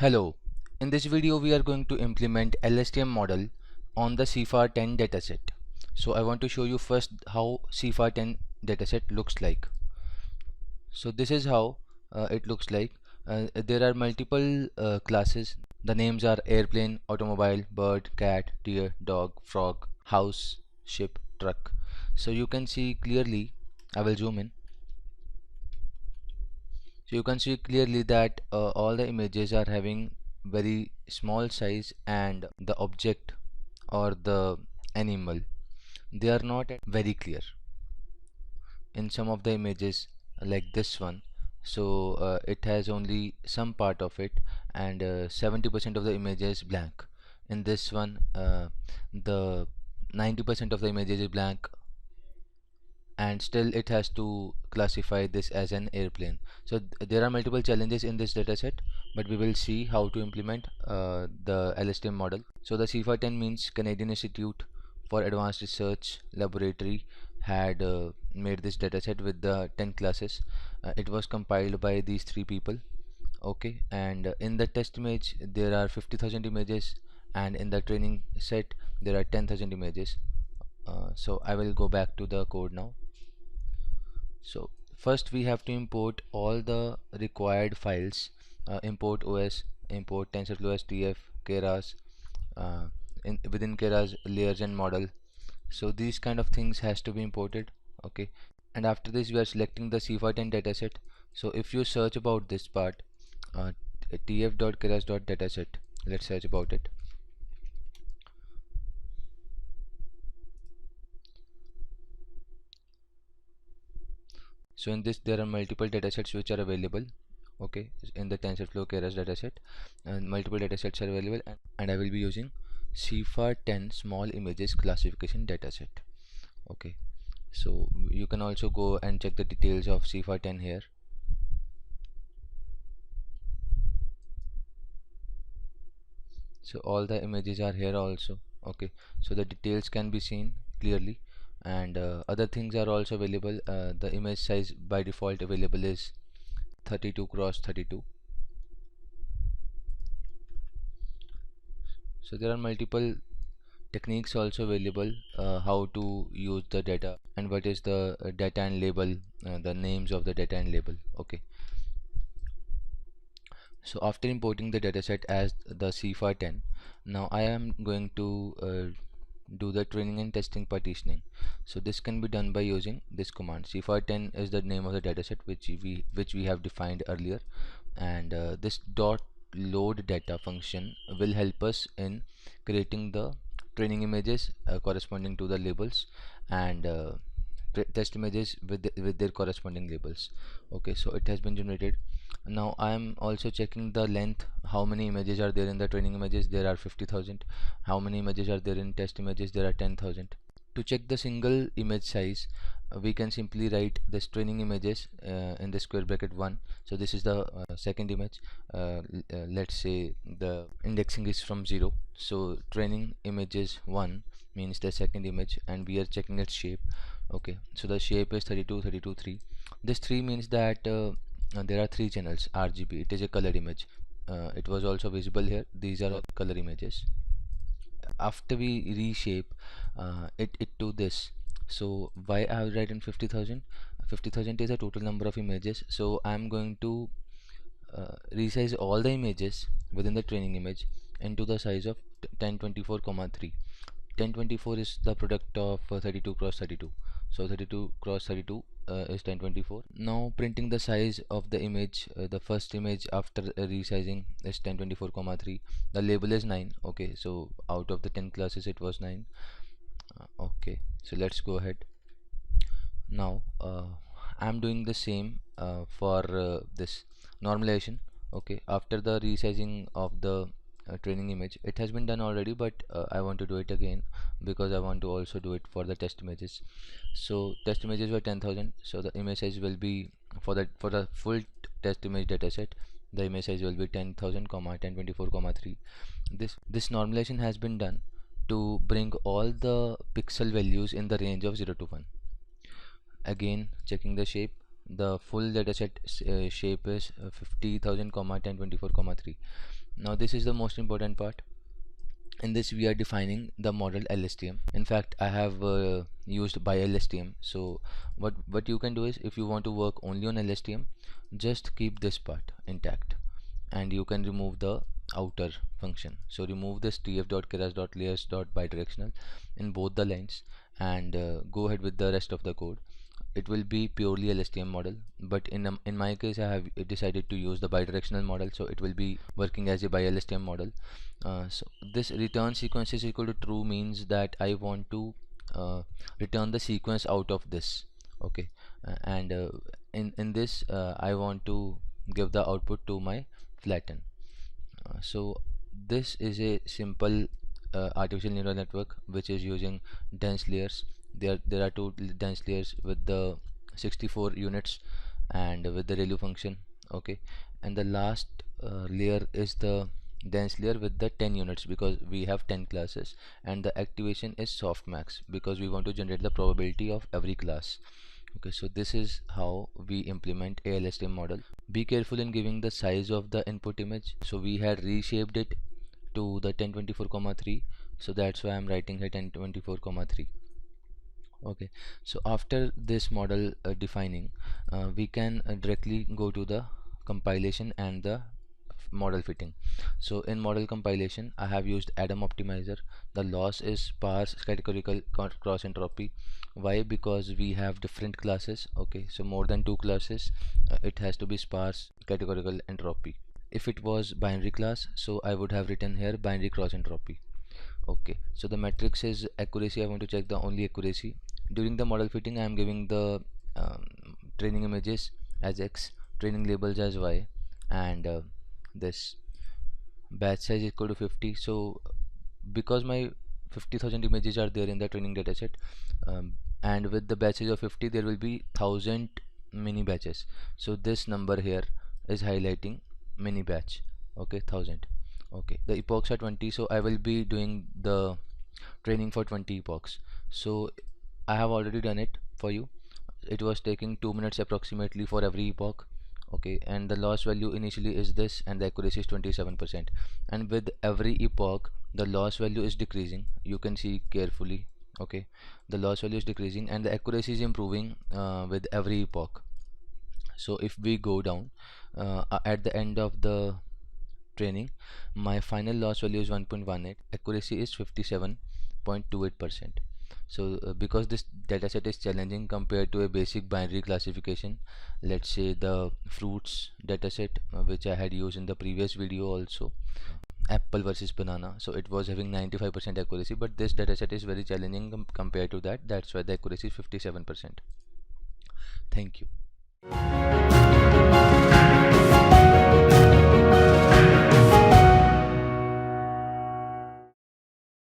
Hello, in this video we are going to implement LSTM model on the CIFAR10 dataset. So I want to show you first how CIFAR10 dataset looks like. So this is how it looks like. There are multiple classes. The names are airplane, automobile, bird, cat, deer, dog, frog, house, ship, truck. So you can see clearly, I will zoom in. So you can see clearly that all the images are having very small size, and the object or the animal, they are not very clear in some of the images like this one. So it has only some part of it, and 70% of the image is blank. In this one the 90% of the images is blank, and still it has to classify this as an airplane. So there are multiple challenges in this dataset, but we will see how to implement the LSTM model. So the CIFAR10 means Canadian Institute for Advanced Research Laboratory had made this dataset with the 10 classes. It was compiled by these three people. Okay, and in the test image there are 50,000 images, and in the training set there are 10,000 images. So I will go back to the code now. So first we have to import all the required files. Import OS, import TensorFlow STF, Keras, within Keras layers and model. So these kind of things has to be imported. Okay, and after this we are selecting the CIFAR10 dataset. So if you search about this part, uh, tf.keras.dataset, let's search about it. So in this there are multiple datasets which are available. Okay, in the TensorFlow Keras dataset, and multiple datasets are available, and I will be using CIFAR10 small images classification dataset. Okay, so you can also go and check the details of CIFAR10 here. So all the images are here also. Okay, so the details can be seen clearly, and other things are also available. The image size by default available is 32 cross 32. So there are multiple techniques also available, how to use the data, and what is the data and label, the names of the data and label. Okay, so after importing the dataset as the CIFAR10, now I am going to do the training and testing partitioning. So this can be done by using this command. CIFAR10 is the name of the dataset which we have defined earlier, and this dot load data function will help us in creating the training images corresponding to the labels, and test images with their corresponding labels. Okay, so it has been generated. Now I am also checking the length. How many images are there in the training images? There are 50,000. How many images are there in test images? There are 10,000. To check the single image size, we can simply write this training images in the square bracket 1. So this is the second image. Let's say the indexing is from 0. So training images 1 means the second image, and we are checking its shape. Okay, so the shape is 32, 32, 3. This 3 means that there are 3 channels RGB. It is a colored image. It was also visible here. These are all color images. After we reshape it to this, so why I have written 50,000? 50,000 is a total number of images, so I'm going to resize all the images within the training image into the size of 1024,3. 1024 is the product of 32 cross 32, so 32 cross 32 is 1024. Now printing the size of the image, the first image after resizing is 1024,3. The label is 9. Okay, so out of the 10 classes it was 9. Okay, so let's go ahead. Now I'm doing the same for this normalization. Okay, after the resizing of the training image, it has been done already, but I want to do it again because I want to also do it for the test images. So test images were 10,000, so the image size will be for the full test image dataset, the image size will be 10,000 1024 3. This normalization has been done to bring all the pixel values in the range of 0 to 1. Again checking the shape, the full dataset shape is 50,000 1024 3. Now this is the most important part. In this we are defining the model LSTM. In fact, I have used by LSTM. So what you can do is, if you want to work only on LSTM, just keep this part intact and you can remove the outer function. So remove this tf.keras.layers.bidirectional in both the lines and go ahead with the rest of the code. It will be purely LSTM model, but in my case I have decided to use the bidirectional model, so it will be working as a bi LSTM model. So this return sequence is equal to true means that I want to return the sequence out of this. Okay, and in this I want to give the output to my flatten. So this is a simple artificial neural network which is using dense layers. There are two dense layers with the 64 units and with the ReLU function. Okay, and the last layer is the dense layer with the 10 units, because we have 10 classes, and the activation is softmax because we want to generate the probability of every class. Okay, so this is how we implement a LSTM model. Be careful in giving the size of the input image. So we had reshaped it to the 1024,3, so that's why I'm writing here 1024,3. Okay, so after this model defining, we can directly go to the compilation and the model fitting. So in model compilation I have used Adam optimizer. The loss is sparse categorical cross entropy. Why? Because we have different classes. Okay, so more than two classes, it has to be sparse categorical entropy. If it was binary class, so I would have written here binary cross entropy. Okay, so the matrix is accuracy. I want to check the only accuracy. During the model fitting I am giving the um, training images as X, training labels as Y, and this batch size is equal to 50. So because my 50,000 images are there in the training dataset, and with the batches of 50 there will be 1000 mini batches, so this number here is highlighting mini batch. Okay, 1000. Okay, the epochs are 20, so I will be doing the training for 20 epochs. So I have already done it for you. It was taking 2 minutes approximately for every epoch. Okay, and the loss value initially is this, and the accuracy is 27%, and with every epoch the loss value is decreasing. You can see carefully. Okay, the loss value is decreasing and the accuracy is improving with every epoch. So if we go down at the end of the training, my final loss value is 1.18, accuracy is 57.28%. So because this dataset is challenging compared to a basic binary classification, let's say the fruits dataset which I had used in the previous video also, apple versus banana, so it was having 95% accuracy, but this dataset is very challenging compared to that. That's why the accuracy is 57%. Thank you.